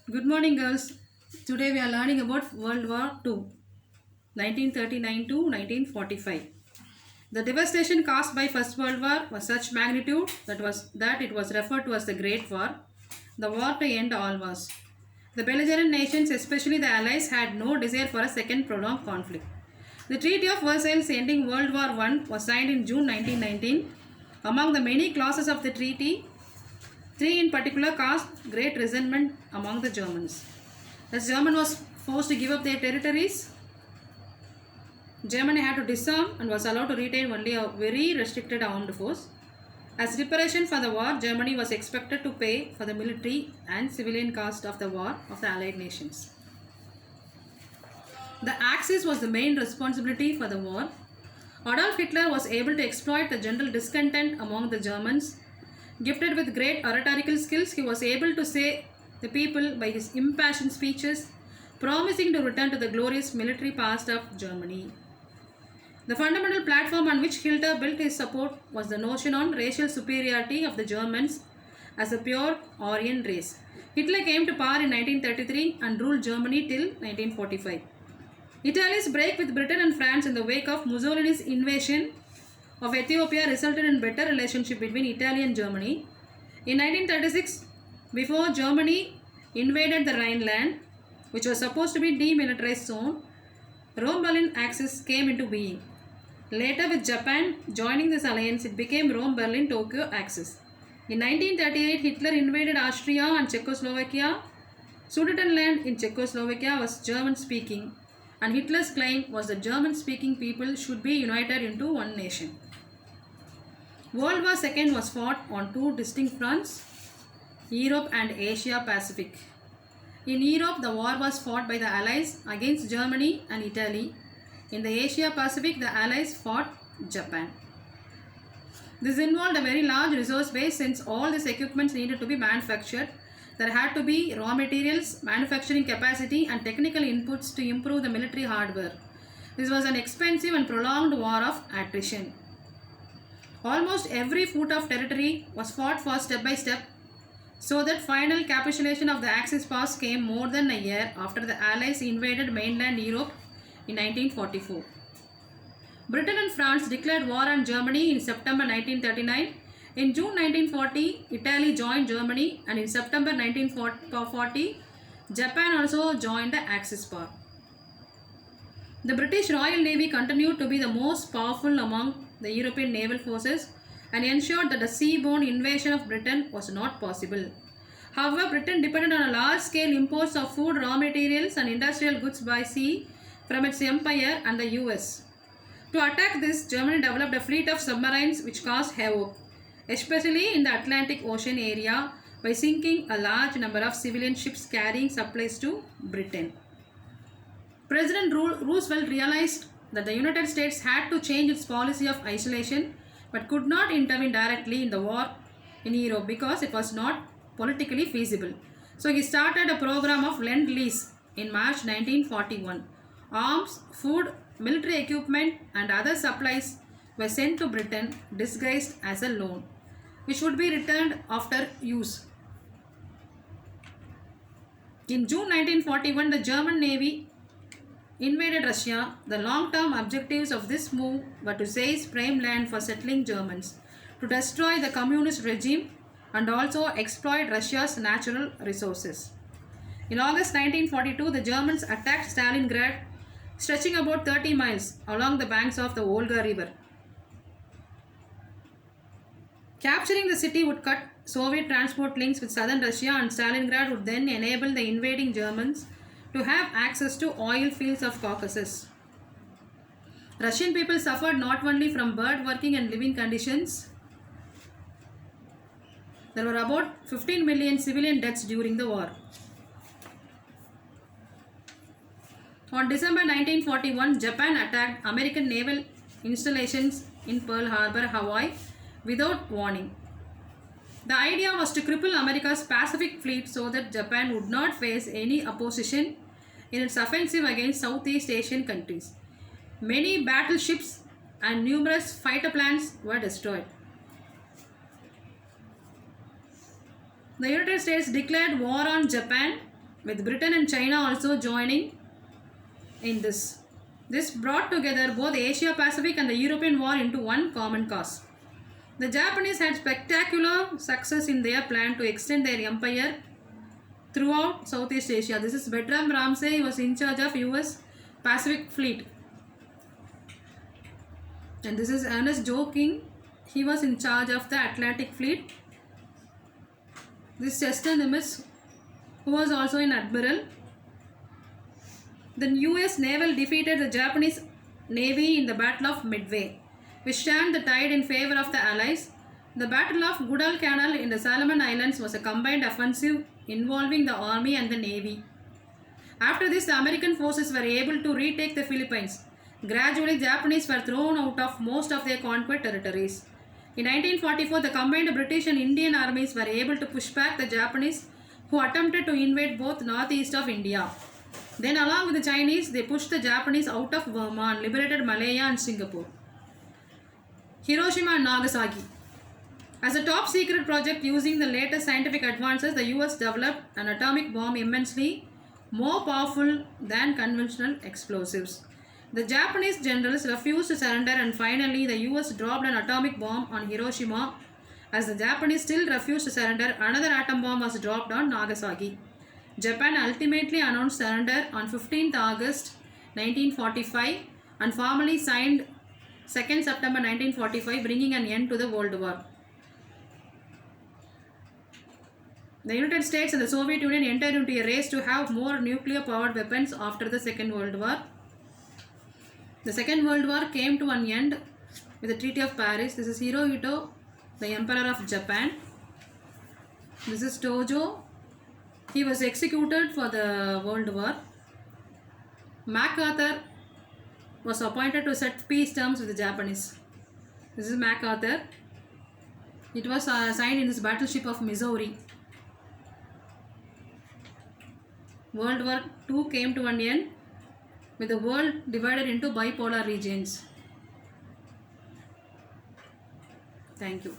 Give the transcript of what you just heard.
Good morning, girls. Today we are learning about World War II, 1939 to 1945. The devastation caused by First World War was such magnitude that it was referred to as the Great War, the war to end all wars. The belligerent nations, especially the Allies, had no desire for a second prolonged conflict. The Treaty of Versailles ending World War I was signed in June 1919. Among the many clauses of the treaty, three in particular caused great resentment among the Germans. As Germany was forced to give up their territories, Germany had to disarm and was allowed to retain only a very restricted armed force. As reparation for the war, Germany was expected to pay for the military and civilian cost of the war of the Allied nations. The Axis was the main responsibility for the war. Adolf Hitler was able to exploit the general discontent among the Germans. Gifted with great oratorical skills, he was able to sway the people by his impassioned speeches, promising to return to the glorious military past of Germany. The fundamental platform on which Hitler built his support was the notion on racial superiority of the Germans as a pure Aryan race. Hitler came to power in 1933 and ruled Germany till 1945. Italy's break with Britain and France in the wake of Mussolini's invasion of Ethiopia resulted in better relationship between Italy and Germany. In 1936, before Germany invaded the Rhineland, which was supposed to be demilitarized zone, Rome-Berlin Axis came into being. Later, with Japan joining this alliance, it became Rome-Berlin-Tokyo Axis. In 1938, Hitler invaded Austria and Czechoslovakia. Sudetenland in Czechoslovakia was German-speaking, and Hitler's claim was that German-speaking people should be united into one nation. World War II was fought on two distinct fronts, Europe and Asia Pacific. In Europe, the war was fought by the Allies against Germany and Italy. In the Asia Pacific, the Allies fought Japan. This involved a very large resource base since all these equipments needed to be manufactured. There had to be raw materials, manufacturing capacity, and technical inputs to improve the military hardware. This was an expensive and prolonged war of attrition. Almost every foot of territory was fought for step by step, so that final capitulation of the Axis powers came more than a year after the Allies invaded mainland Europe in 1944. Britain and France declared war on Germany in September 1939. In June 1940, Italy joined Germany, and in September 1940, Japan also joined the Axis power. The British Royal Navy continued to be the most powerful among the European naval forces and ensured that a seaborne invasion of Britain was not possible. However, Britain depended on a large-scale imports of food, raw materials and industrial goods by sea from its empire and the US. To attack this, Germany developed a fleet of submarines which caused havoc, especially in the Atlantic Ocean area, by sinking a large number of civilian ships carrying supplies to Britain. President Roosevelt realized that the United States had to change its policy of isolation but could not intervene directly in the war in Europe because it was not politically feasible. So he started a program of Lend-Lease in March 1941. Arms, food, military equipment and other supplies were sent to Britain disguised as a loan, which would be returned after use. In June 1941, the German Navy invaded Russia. The long-term objectives of this move were to seize prime land for settling Germans, to destroy the communist regime, and also exploit Russia's natural resources. In August 1942, the Germans attacked Stalingrad, stretching about 30 miles along the banks of the Volga River. Capturing the city would cut Soviet transport links with southern Russia, and Stalingrad would then enable the invading Germans to have access to oil fields of Caucasus. Russian people suffered not only from bad working and living conditions. There were about 15 million civilian deaths during the war. On December 1941, Japan attacked American naval installations in Pearl Harbor, Hawaii, without warning. The idea was to cripple America's Pacific fleet so that Japan would not face any opposition in its offensive against Southeast Asian countries. Many battleships and numerous fighter planes were destroyed. The United States declared war on Japan with Britain and China also joining in this. This brought together both Asia Pacific and the European war into one common cause. The Japanese had spectacular success in their plan to extend their empire throughout Southeast Asia. This is Bertram Ramsay, he was in charge of US Pacific Fleet. And this is Ernest Joking, he was in charge of the Atlantic Fleet. This Chester Nimitz, who was also an admiral. The US naval defeated the Japanese navy in the Battle of Midway, which turned the tide in favor of the Allies. The Battle of Guadalcanal in the Solomon Islands was a combined offensive involving the army and the navy. After this, the American forces were able to retake the Philippines. Gradually, Japanese were thrown out of most of their conquered territories. In 1944, the combined British and Indian armies were able to push back the Japanese, who attempted to invade both northeast of India. Then, along with the Chinese, they pushed the Japanese out of Burma and liberated Malaya and Singapore. Hiroshima and Nagasaki. As a top secret project using the latest scientific advances, the US developed an atomic bomb immensely more powerful than conventional explosives. The Japanese generals refused to surrender, and finally the US dropped an atomic bomb on Hiroshima. As the Japanese still refused to surrender, another atom bomb was dropped on Nagasaki. Japan ultimately announced surrender on 15th August 1945 and formally signed 2nd September 1945, bringing an end to the World War. The United States and the Soviet Union entered into a race to have more nuclear-powered weapons after the Second World War. The Second World War came to an end with the Treaty of Paris. This is Hirohito, the Emperor of Japan. This is Tojo. He was executed for the World War. MacArthur was appointed to set peace terms with the Japanese. This is MacArthur. It was signed in this battleship of Missouri. World War II came to an end with the world divided into bipolar regions. Thank you.